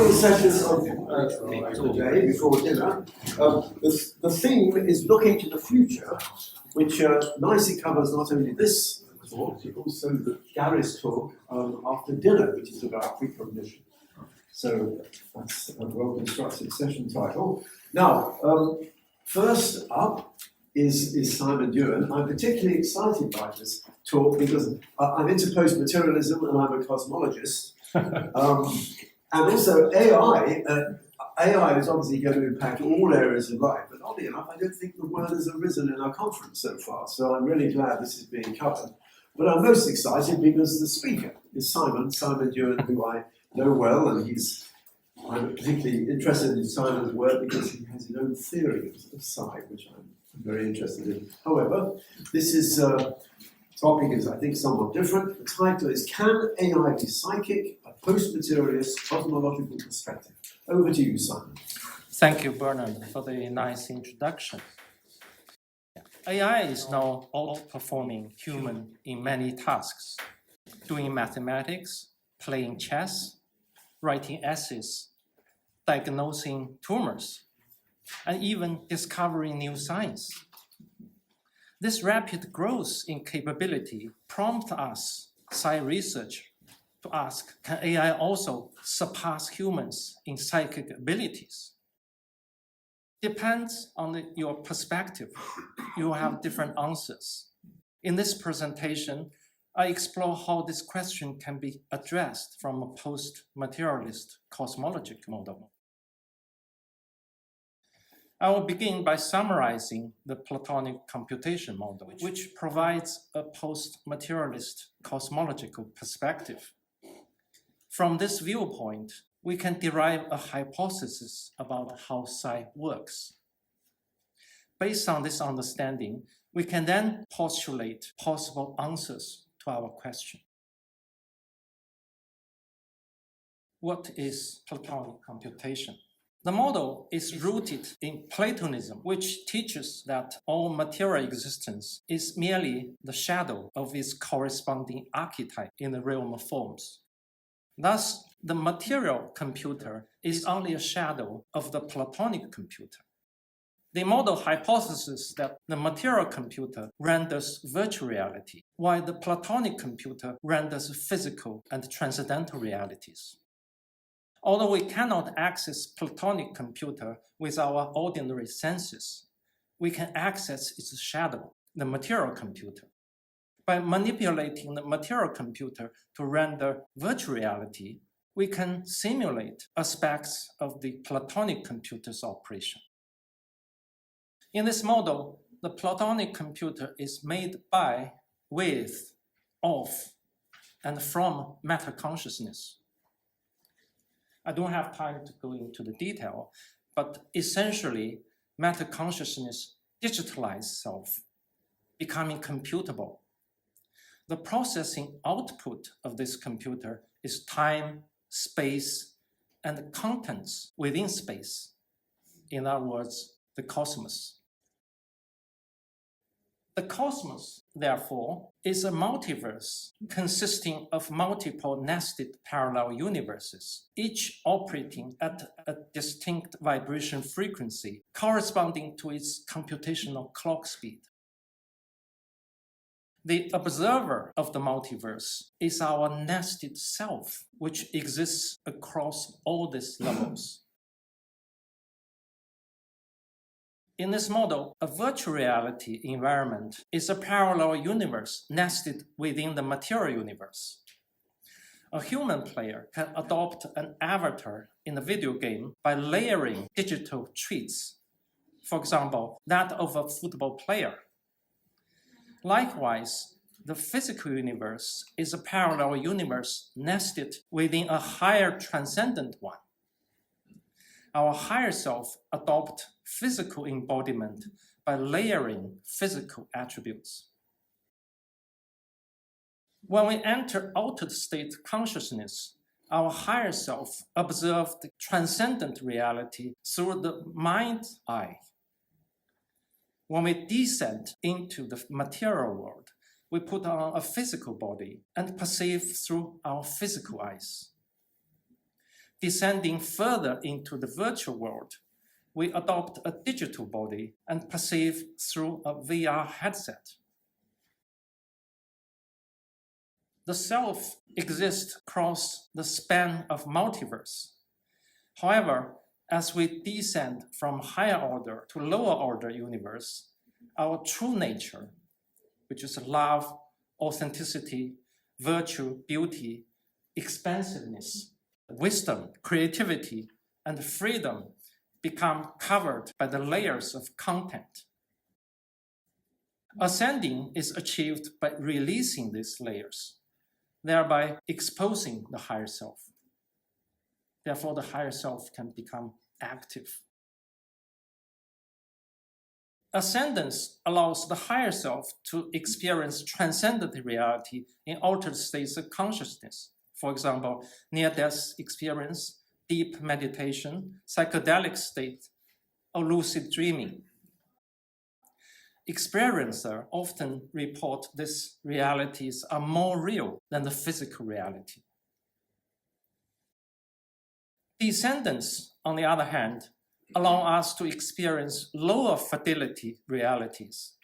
final session of the day before dinner. The theme is looking to the future, which nicely covers not only this talk, but also Gary's talk after dinner, which is about precognition. So that's a well-constructed session title. Now, first up is Simon Ewan. I'm particularly excited by this talk because I'm into postmaterialism and I'm a cosmologist. And also AI, AI is obviously going to impact all areas of life, but oddly enough, I don't think the word has arisen in our conference so far, so I'm really glad this is being covered. But I'm most excited because the speaker is Simon Ewan, who I know well, and I'm particularly interested in Simon's work because he has his own theory of psi, which I'm very interested in. However, this is topic is, I think, somewhat different. The title is, Can AI be Psychic? A Post-Materialist Cosmological Perspective. Over to you, Simon. Thank you, Bernard, for the nice introduction. AI is now outperforming human in many tasks, doing mathematics, playing chess, writing essays, diagnosing tumors, and even discovering new science. This rapid growth in capability prompts us, psi research, to ask, can AI also surpass humans in psychic abilities? Depends on your perspective. You have different answers. In this presentation, I explore how this question can be addressed from a post-materialist cosmological model. I will begin by summarizing the Platonic computation model, which provides a post-materialist cosmological perspective. From this viewpoint, we can derive a hypothesis about how psi works. Based on this understanding, we can then postulate possible answers to our question. What is Platonic computation? The model is rooted in Platonism, which teaches that all material existence is merely the shadow of its corresponding archetype in the realm of forms. Thus, the material computer is only a shadow of the Platonic computer. The model hypothesizes that the material computer renders virtual reality, while the Platonic computer renders physical and transcendental realities. Although we cannot access Platonic computer with our ordinary senses, we can access its shadow, the material computer. By manipulating the material computer to render virtual reality, we can simulate aspects of the Platonic computer's operation. In this model, the Platonic computer is made by, with, of, and from matter consciousness. I don't have time to go into the detail, but essentially, matter consciousness digitalizes self, becoming computable. The processing output of this computer is time, space, and contents within space. In other words, the cosmos. The cosmos, therefore, is a multiverse consisting of multiple nested parallel universes, each operating at a distinct vibration frequency corresponding to its computational clock speed. The observer of the multiverse is our nested self, which exists across all these levels. In this model, a virtual reality environment is a parallel universe nested within the material universe. A human player can adopt an avatar in a video game by layering digital traits, for example, that of a football player. Likewise, the physical universe is a parallel universe nested within a higher transcendent one. Our higher self adopts physical embodiment by layering physical attributes. When we enter altered state consciousness, our higher self observes the transcendent reality through the mind's eye. When we descend into the material world, we put on a physical body and perceive through our physical eyes. descending further into the virtual world, we adopt a digital body and perceive through a VR headset. The self exists across the span of multiverse. However, as we descend from higher order to lower order universe, our true nature, which is love, authenticity, virtue, beauty, expansiveness, wisdom, creativity, and freedom, become covered by the layers of content. Ascending is achieved by releasing these layers, thereby exposing the higher self. Therefore, the higher self can become active. Ascendance allows the higher self to experience transcendent reality in altered states of consciousness. For example, near-death experience, deep meditation, psychedelic state, or lucid dreaming. Experiencers often report these realities are more real than the physical reality. Descendants, on the other hand, allow us to experience lower fidelity realities.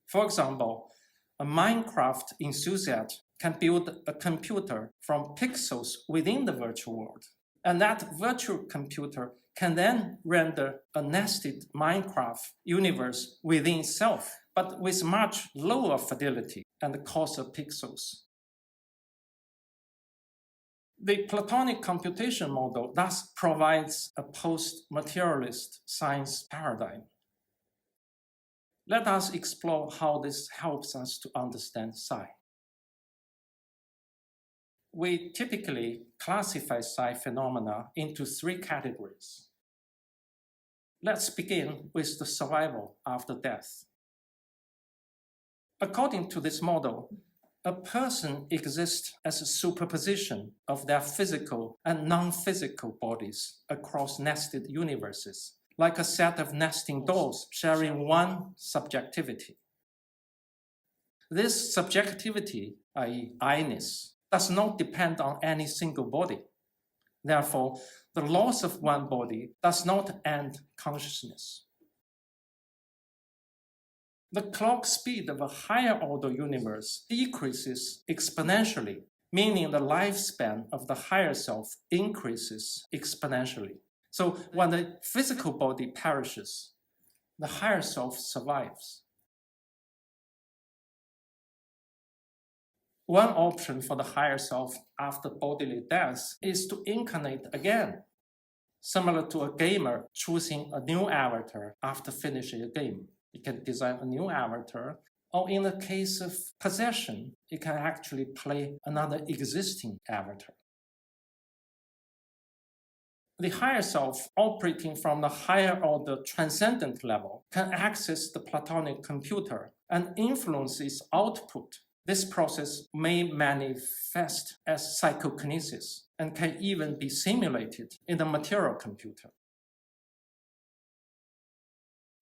For example, a Minecraft enthusiast can build a computer from pixels within the virtual world. And that virtual computer can then render a nested Minecraft universe within itself, but with much lower fidelity and coarser pixels. The Platonic computation model thus provides a post-materialist science paradigm. Let us explore how this helps us to understand psi. We typically classify psi phenomena into three categories. Let's begin with the survival after death. According to this model, a person exists as a superposition of their physical and non-physical bodies across nested universes, like a set of nesting dolls sharing one subjectivity. This subjectivity, i.e. I-ness, does not depend on any single body. Therefore, the loss of one body does not end consciousness. The clock speed of a higher order universe decreases exponentially, meaning the lifespan of the higher self increases exponentially. So when the physical body perishes, the higher self survives. One option for the higher self after bodily death is to incarnate again, similar to a gamer choosing a new avatar after finishing a game. You can design a new avatar, or in the case of possession, you can actually play another existing avatar. The higher self, operating from the higher order transcendent level, can access the Platonic computer and influence its output. This process may manifest as psychokinesis and can even be simulated in the material computer.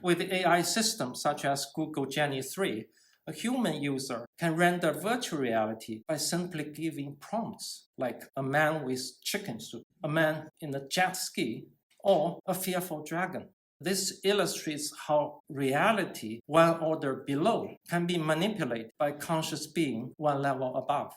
With AI systems such as Google Genie 3, a human user can render virtual reality by simply giving prompts like a man with chicken soup, a man in a jet ski, or a fearful dragon. This illustrates how reality one order below can be manipulated by conscious being one level above.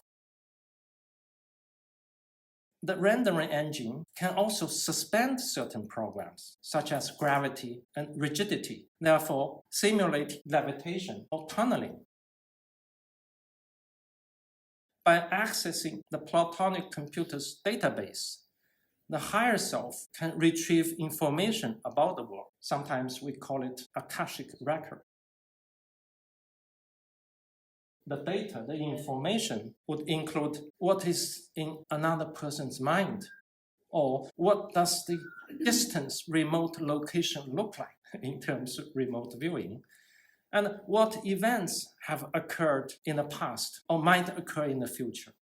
The rendering engine can also suspend certain programs, such as gravity and rigidity, therefore simulate levitation or tunneling. By accessing the Platonic computer's database, the higher self can retrieve information about the world. Sometimes we call it Akashic record. The data, the information, would include what is in another person's mind, or what does the distance remote location look like in terms of remote viewing, and what events have occurred in the past or might occur in the future.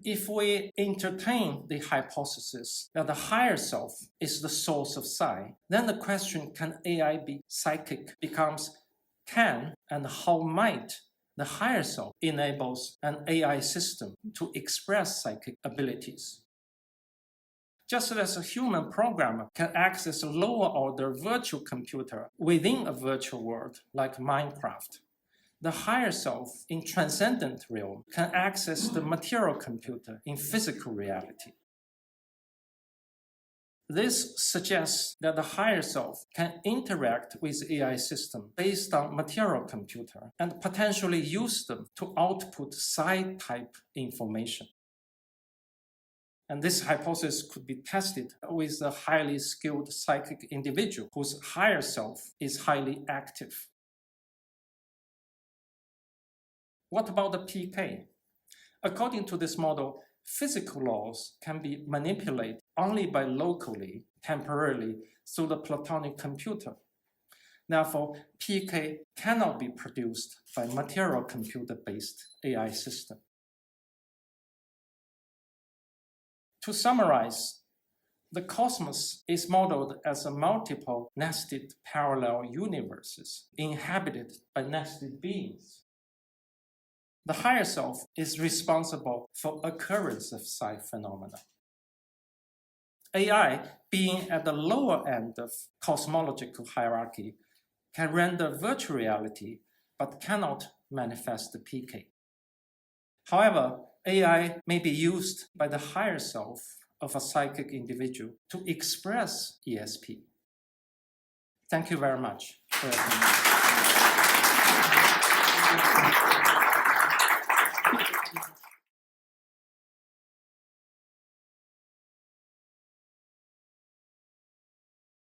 If we entertain the hypothesis that the higher self is the source of psi, then the question, can AI be psychic, becomes can and how might The higher self enables an AI system to express psychic abilities. Just as a human programmer can access a lower order virtual computer within a virtual world like Minecraft, the higher self in transcendent realm can access the material computer in physical reality. This suggests that the higher self can interact with AI system based on material computer and potentially use them to output psi-type information. And this hypothesis could be tested with a highly skilled psychic individual whose higher self is highly active. What about the PK? According to this model, physical laws can be manipulated only by locally, temporarily, through the Platonic computer. Therefore, PK cannot be produced by material computer-based AI system. To summarize, the cosmos is modeled as a multiple nested parallel universes inhabited by nested beings. The higher self is responsible for occurrence of psi phenomena. AI, being at the lower end of cosmological hierarchy, can render virtual reality but cannot manifest the PK. However, AI may be used by the higher self of a psychic individual to express ESP. Thank you very much for your attention.